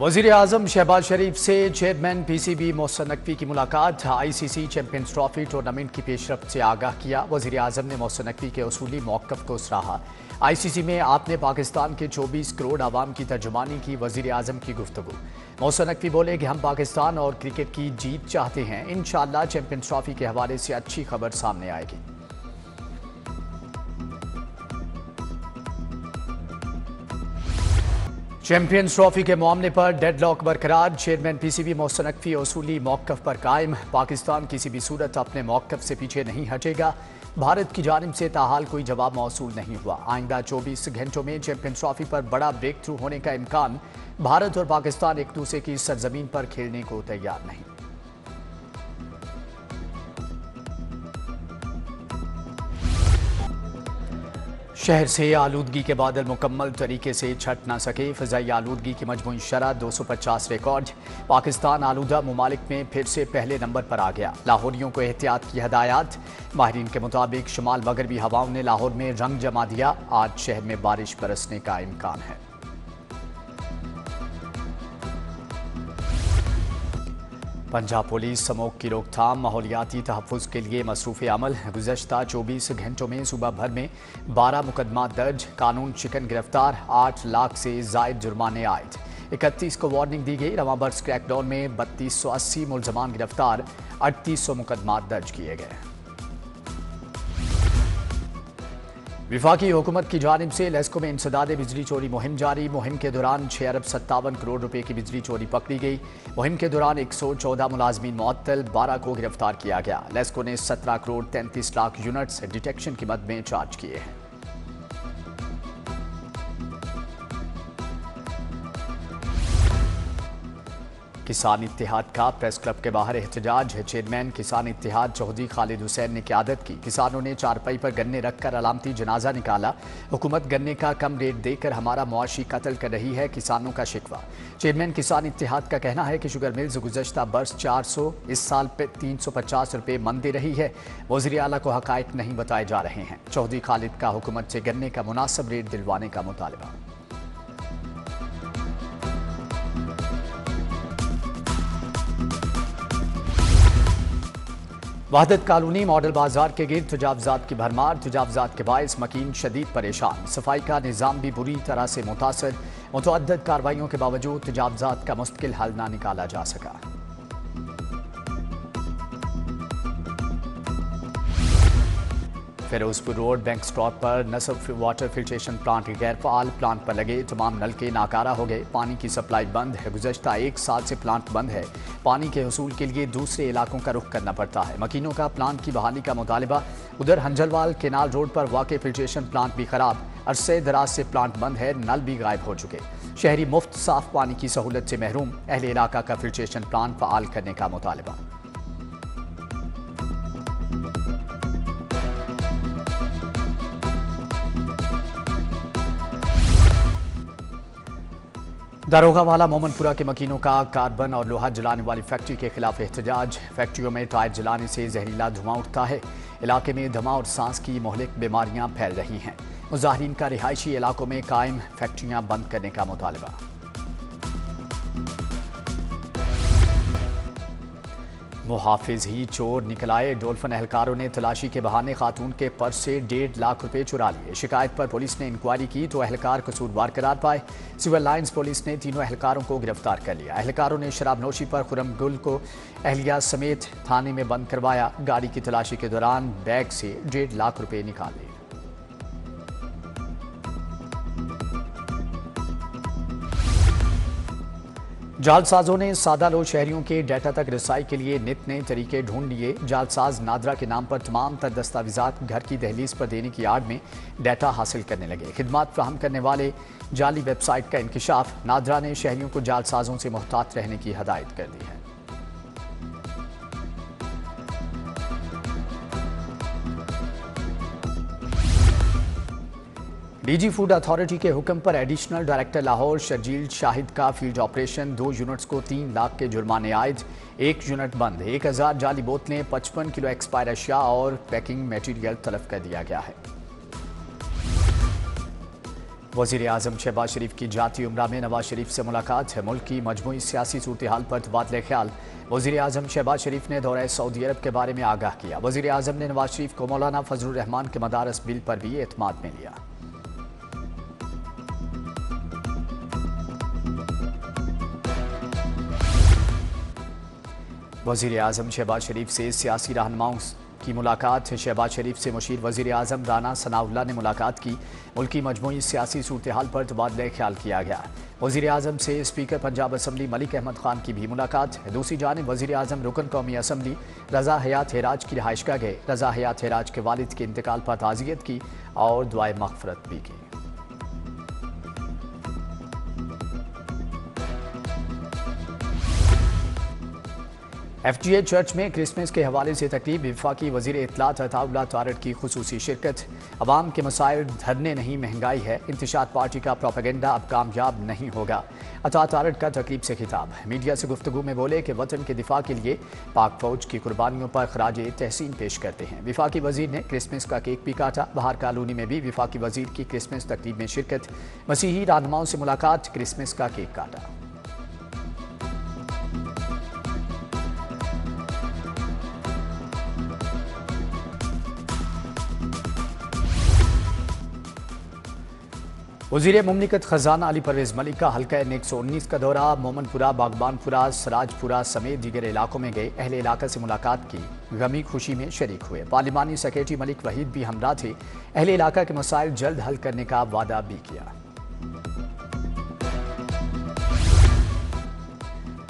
वज़ीर आज़म शहबाज शरीफ से chairman PCB Mohsin Naqvi की मुलाकात। आईसीसी चैंपियंस ट्रॉफी टूर्नामेंट की पेशरफ्त से आगाह किया। वज़ीर आज़म ने मोहसिन नकवी के उसूली मौक़िफ़ को सराहा। आईसीसी में आपने पाकिस्तान के 24 करोड़ आवाम की तर्जुमानी की। वज़ीर आज़म की गुफ्तगू। मोहसिन नकवी बोले कि हम पाकिस्तान और क्रिकेट की जीत चाहते हैं। इंशाअल्लाह चैंपियंस ट्रॉफी के हवाले से अच्छी खबर सामने आएगी। चैंपियंस ट्रॉफी के मामले पर डेडलॉक बरकरार। चेयरमैन पीसीबी मोहसिन नकवी उसूली मौक़िफ़ पर कायम। पाकिस्तान किसी भी सूरत अपने मौक़िफ़ से पीछे नहीं हटेगा। भारत की जानिब से ताहाल कोई जवाब मौसूल नहीं हुआ। आइंदा 24 घंटों में चैंपियंस ट्रॉफी पर बड़ा ब्रेक थ्रू होने का इम्कान। भारत और पाकिस्तान एक दूसरे की सरजमीन पर खेलने को तैयार नहीं। शहर से आलूदगी के बादल मुकम्मल तरीके से छट ना सके। फ़ज़ाई आलूदगी की मजमूई शरह 250 रिकॉर्ड। पाकिस्तान आलूदा ममालिक में फिर से पहले नंबर पर आ गया। लाहौरियों को एहतियात की हदायत। माहिरीन के मुताबिक शुमाल मगरबी हवाओं ने लाहौर में रंग जमा दिया। आज शहर में बारिश बरसने का इम्कान है। पंजाब पुलिस स्मोक की रोकथाम माहौलियाती तहफ़्फ़ुज़ के लिए मसरूफ़ अमल। गुज़श्ता 24 घंटों में सूबा भर में 12 मुकदमा दर्ज। कानून शिकन गिरफ्तार। 8 लाख से ज़ायद जुर्माने आयद। 31 को वार्निंग दी गई। रवाबर्स क्रैकडाउन में 3280 मुलजमान गिरफ्तार। 3800 मुकदमा दर्ज किए गए। विफाकी हुकूमत की जानिब से लेस्को में इंसदादे बिजली चोरी मुहिम जारी। मुहिम के दौरान 6 अरब 57 करोड़ रुपए की बिजली चोरी पकड़ी गई। मुहिम के दौरान 114 मुलाजमीन मुअत्तल, 12 को गिरफ्तार किया गया। लेस्को ने 17 करोड़ 33 लाख यूनिट्स डिटेक्शन की मद में चार्ज किए हैं। किसान इत्तेहाद का प्रेस क्लब के बाहर एहतजाज। चेयरमैन किसान इत्तेहाद चौधरी खालिद हुसैन ने क़यादत की। किसानों ने चारपाई पर गन्ने रखकर अलामती जनाजा निकाला। हुकूमत गन्ने का कम रेट देकर हमारा मुआशी कत्ल कर रही है, किसानों का शिकवा। चेयरमैन किसान इत्तेहाद का कहना है कि शुगर मिल्स गुज़श्ता बरस 400, इस साल पे 350 रुपये मन दे रही है। वज़ीर आला को हक़ाइक़ नहीं बताए जा रहे हैं। चौधरी खालिद का हुकूमत से गन्ने का मुनासिब रेट दिलवाने का मुतालबा। वहदत कॉलोनी मॉडल बाजार के गिर्द तजावुज़ात की भरमार। तजावुज़ात के बायस मकीन शदीद परेशान। सफाई का निज़ाम भी बुरी तरह से मुतासर। मुतअद्दिद कार्रवाइयों के बावजूद तजावुज़ात का मुस्तकिल हल ना निकाला जा सका। फिरोजपुर रोड बैंक स्टॉप पर नसब वाटर फिल्ट्रेशन प्लांट गैर फ़ाल। प्लांट पर लगे तमाम नलके नाकारा हो गए। पानी की सप्लाई बंद है। गुज़श्ता 1 साल से प्लांट बंद है। पानी के हसूल के लिए दूसरे इलाकों का रुख करना पड़ता है। मकीनों का प्लांट की बहाली का मुतालबा। उधर हंजलवाल केनाल रोड पर वाक़ फिल्ट्रेशन प्लांट भी खराब। अरसे दराज से प्लांट बंद है। नल भी गायब हो चुके। शहरी मुफ्त साफ पानी की सहूलत से महरूम। अहले इलाका का फिल्ट्रेशन प्लांट फ़ाल करने का मुतालबा। दारोगा वाला मोमनपुरा के मकीनों का कार्बन और लोहा जलाने वाली फैक्ट्री के खिलाफ एहतजाज। फैक्ट्रियों में टायर जलाने से जहरीला धुआं उठता है। इलाके में दमा और सांस की मोहलिक बीमारियां फैल रही हैं। मुजाहिरीन का रिहायशी इलाकों में कायम फैक्ट्रियां बंद करने का मुतालबा। मुहाफिज ही चोर निकल आए। डोल्फिन एहलकारों ने तलाशी के बहाने खातून के पर्स से 1.5 लाख रुपए चुरा लिए। शिकायत पर पुलिस ने इंक्वायरी की तो एहलकार कसूरवार करार पाए। सिविल लाइन्स पुलिस ने तीनों एहलकारों को गिरफ्तार कर लिया। एहलकारों ने शराब नोशी पर खुरम गुल को एहलिया समेत थाने में बंद करवाया। गाड़ी की तलाशी के दौरान बैग से 1.5 लाख रुपए निकाल लिए। जालसाजों ने सादा लोग शहरियों के डाटा तक रसाई के लिए नित नए तरीके ढूंढ लिए। जालसाज नादरा के नाम पर तमाम तर दस्तावेजात घर की दहलीज पर देने की आड़ में डाटा हासिल करने लगे। खिदमात फ्राहम करने वाले जाली वेबसाइट का इंकशाफ। नादरा ने शहरियों को जालसाजों से मुहतात रहने की हदायत कर दी है। डीजी फूड अथॉरिटी के हुक्म पर एडिशनल डायरेक्टर लाहौर शर्जील शाहिद का फील्ड ऑपरेशन। 2 यूनिट्स को 3 लाख के जुर्माने आयद। 1 यूनिट बंद। 1000 जाली बोतलें, 55 किलो एक्सपायर अशिया और पैकिंग मटेरियल तलब कर दिया गया है। वज़ीर आज़म शहबाज शरीफ की जाती उम्रा में नवाज शरीफ से मुलाकात है। मुल्क की मजमूई सियासी सूरत-ए-हाल पर तबादले ख्याल। वज़ीर आज़म शहबाज शरीफ ने दौरे सऊदी अरब के बारे में आगाह किया। वज़ीर आज़म ने नवाज शरीफ को मौलाना फजलुर रहमान के मदारस बिल पर भी एतमाद में लिया। वज़ीर आज़म शहबाज शरीफ से सियासी रहनुमाओं की मुलाकात। शहबाज शरीफ से मुशीर वज़ीर आज़म राना सनाउल्लाह ने मुलाकात की। मुल्क की मजमूई सियासी सूरत-ए-हाल पर तबादले ख्याल किया गया। वज़ीर आज़म से स्पीकर पंजाब असम्बली मलिक अहमद खान की भी मुलाकात। दूसरी जानिब वज़ीर आज़म रुकन कौमी असम्बली रज़ा हयात हेराज की रिहाइशगाह गए। रज़ा हयात हेराज के वालिद के इंतकाल पर ताज़ियत की और दुआए मग़फ़िरत भी की। FGA चर्च में क्रिसमस के हवाले से तकरीब। वफाकी वज़ीर इत्तलात अताउल्लाह तारड़ की खुसूसी शिरकत। अवाम के मसाइल धरने नहीं, महंगाई है। इंतशार पार्टी का प्रोपेगेंडा अब कामयाब नहीं होगा। अता तारड़ का तकरीब से खिताब। मीडिया से गुफ्तगू में बोले कि वतन के दिफा के लिए पाक फौज की कुर्बानियों पर खराज तहसीन पेश करते हैं। वफाकी वज़ीर ने क्रिसमस का केक भी काटा। बहार कॉलोनी में भी वफाकी वज़ीर की क्रिसमस तकरीब में शिरकत। मसीही रहनुमाओं से मुलाकात, क्रिसमस का केक काटा। वज़ीर मुमलिकत खजाना अली परवेज़ मलिक का हल्का N119 का दौरा। मोमनपुरा, बागबानपुरा, सराजपुरा समेत दीगर इलाकों में गए। अहले इलाका से मुलाकात की, गमी खुशी में शरीक हुए। पार्लिमानी सेक्रेटरी मलिक वहीद भी हमरा थे। अहले इलाका के मसाइल जल्द हल करने का वादा भी किया।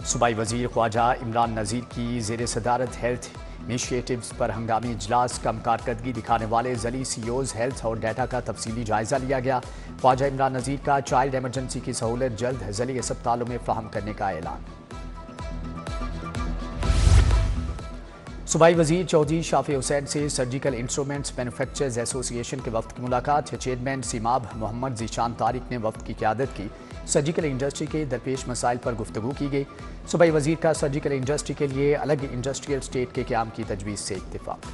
सूबाई वज़ीर ख्वाजा इमरान नज़ीर की ज़ेर सदारत हेल्थ इनिशिएटिव्स पर हंगामी इजलास। कम कारकर्दगी दिखाने वाले ज़ली CEOs हेल्थ और डाटा का तफसीली जायजा लिया गया। ख्वाजा इमरान नज़ीर का चाइल्ड एमरजेंसी की सहूलत जल्द ज़ली अस्पतालों में फ़राहम करने का ऐलान। सूबाई वज़ीर चौधरी शाफी हुसैन से सर्जिकल इंस्ट्रूमेंट्स मैन्युफैक्चरर्स एसोसिएशन के वफ़द की मुलाकात। चेयरमैन सीमाब मोहम्मद ज़ीशान तारिक ने वफ़द की क़यादत की। सर्जिकल इंडस्ट्री के दरपेश मसाइल पर गुफ्तगू की गई। सूबाई वज़ीर का सर्जिकल इंडस्ट्री के लिए अलग इंडस्ट्रियल स्टेट के क़याम की तजवीज़ से इत्तिफ़ाक़।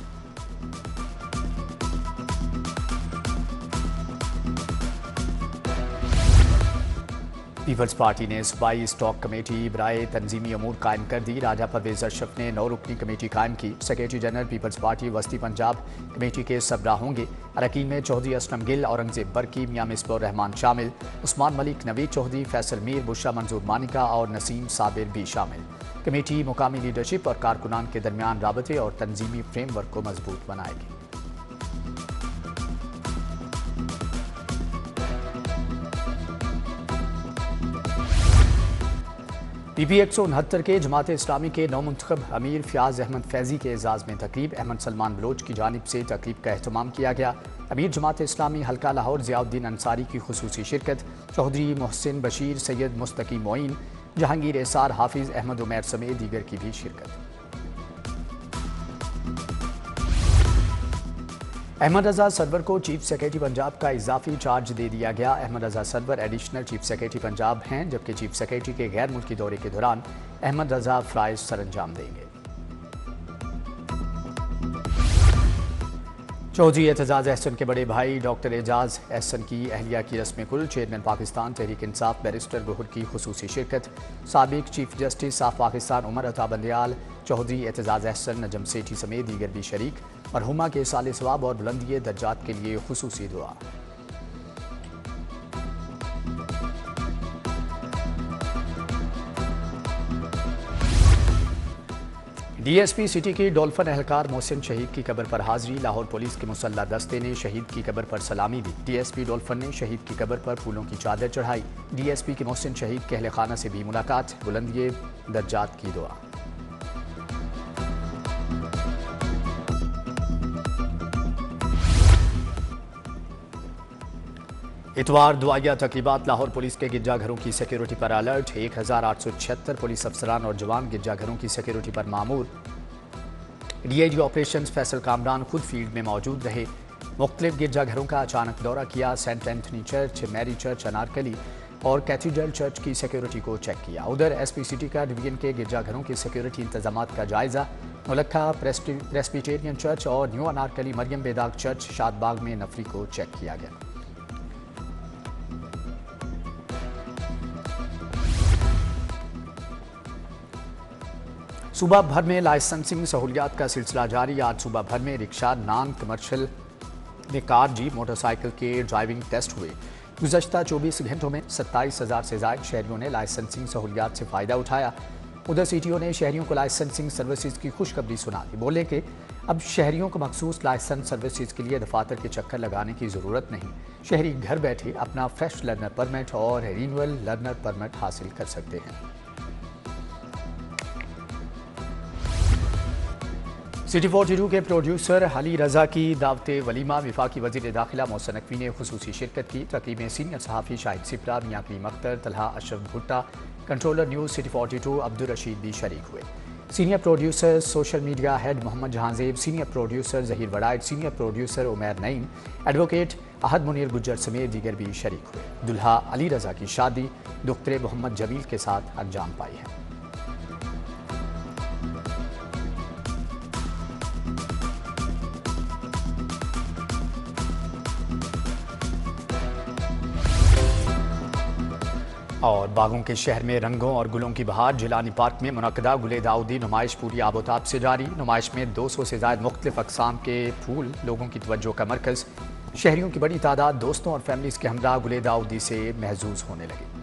पीपल्स पार्टी ने सूबाई स्टॉक कमेटी बराए तंजीमी अमूर कायम कर दी। राजा परवेज़ अशरफ ने 9 रुकनी कमेटी कायम की। सेक्रेटरी जनरल पीपल्स पार्टी वस्ती पंजाब कमेटी के सरबराह होंगे। अरकान में चौधरी असलम गिल, औरंगजेब बरकी, मियां मिसबाह रहमान शामिल। उस्मान मलिक, नवीद चौधरी, फैसल मीर, बुशरा मंजूर मानिका और नसीम साबिर भी शामिल। कमेटी मुकामी लीडरशिप और कारकुनान के दरमियान राबते और तंजीमी फ्रेमवर्क को मजबूत बनाएगी। PP 169 के जमात इस्लामी के नौमुंतखब अमीर फ़याज़ अहमद फैज़ी के एजाज़ में तकरीब। अहमद सलमान बलोच की जानिब से तकरीब का एहतमाम किया गया। अमीर जमात इस्लामी हल्का लाहौर ज़ियाउद्दीन अंसारी की खुसूसी शिरकत। चौधरी मोहसिन बशीर, सैयद मुस्तकी मोइन, जहांगीर एसार, हाफिज़ अहमद उमैर समेत दीगर की भी शिरकत। अहमद रज़ा सरवर को चीफ सेक्रेटरी पंजाब का इजाफी चार्ज दे दिया गया। Ahmed Raza Sarwar additional chief secretary Punjab हैं, जबकि चीफ सेक्रेटरी के गैर मुल्की दौरे के दौरान अहमद रज़ा फ़राइज़ सरअंजाम देंगे। चौधरी एतजाज़ अहसन के बड़े भाई डॉक्टर एजाज अहसन की अहलिया की रस्म कुल। चेयरमैन पाकिस्तान तहरीक इंसाफ बैरिस्टर गौहर की खुसूसी शिरकत। साबिक chief justice of Pakistan Umar Ata Bandial, Chaudhary Aitzaz Ahsan, Najam Sethi समेत दीगर भी शरीक। मरहुमा के साले सवाब और बुलंदी दर्जात के लिए खुसूसी दुआ। DSP सिटी की डॉल्फिन एहलकार मोहसिन शहीद की कब्र पर हाजिरी। लाहौर पुलिस के मुसल्ला दस्ते ने शहीद की कब्र पर सलामी दी। DSP डॉल्फिन ने शहीद की कब्र पर फूलों की चादर चढ़ाई। DSP के मोहसिन शहीद के अहले खाना से भी मुलाकात, बुलंदी दर्जात की दुआ। इतवार दुआया तकरीबात। लाहौर पुलिस के गिरजाघरों की सिक्योरिटी पर अलर्ट। 1876 पुलिस अफसरान और जवान गिरजाघरों की सिक्योरिटी पर मामूर। DIG ऑपरेशंस फैसल कामरान खुद फील्ड में मौजूद रहे। मुख्तलिफ गिरजाघरों का अचानक दौरा किया। Saint Anthony church, Mary church, Anarkali और कैथीड्रल चर्च की सिक्योरिटी को चेक किया। उधर SP सिटी का डिवीजन के गिरजाघरों की सिक्योरिटी इंतजामात का जायजा। नौलखा प्रेस्बिटेरियन चर्च और न्यू अनारकली मरियम बेदाग चर्च शादबाग में नफरी को चेक किया गया। صوبہ بھر میں لائسنسنگ سہولیات کا سلسلہ جاری۔ آج صوبہ بھر میں رکشہ، نان کمرشل میں کار، جیپ، موٹر سائیکل کے ڈرائیونگ ٹیسٹ ہوئے۔ گزشتہ 24 گھنٹوں میں 27,000 سے زائد شہریوں نے لائسنسنگ سہولیات سے فائدہ اٹھایا۔ ادھر سی ٹی او نے شہریوں کو لائسنسنگ سروسز کی خوشخبری سنا دی۔ بولے کہ اب شہریوں کو مخصوص لائسنس سروسز کے لیے دفاتر کے چکر لگانے کی ضرورت نہیں۔ شہری گھر بیٹھے اپنا فریش لرنر پرمٹ اور رینیول لرنر پرمٹ حاصل کر سکتے ہیں۔ سٹی 42 کے پروڈیوسر علی رضا کی دعوت ولیمہ وفاقی وزیر داخلہ محسن نقوی نے خصوصی شرکت کی۔ تقریب میں سینئر صحافی Shahid Sipra, Mian Kaleem Akhtar, Talha Ashraf Bhatta, controller news city 42 Abdul Rasheed بھی شریک ہوئے۔ Senior producer social media head Muhammad Jahanzeb, senior producer Zaheer Waraich, senior producer Umair Naeem, advocate Ahad Munir Gujjar سمیت دیگر بھی شریک ہوئے۔ دلہا علی رضا کی شادی دختر محمد جمیل کے ساتھ انجام پائی ہے۔ اور باغوں کے شہر میں رنگوں اور گلوں کی بہار، جیلانی پارک میں منعقدہ گل داؤدی نمائش پوری آب و تاب سے جاری۔ نمائش میں 200 سے زائد مختلف اقسام کے پھول لوگوں کی توجہ کا مرکز۔ شہریوں کی بڑی تعداد دوستوں اور فیملیز کے ہمراہ گل داؤدی سے محظوظ ہونے لگے۔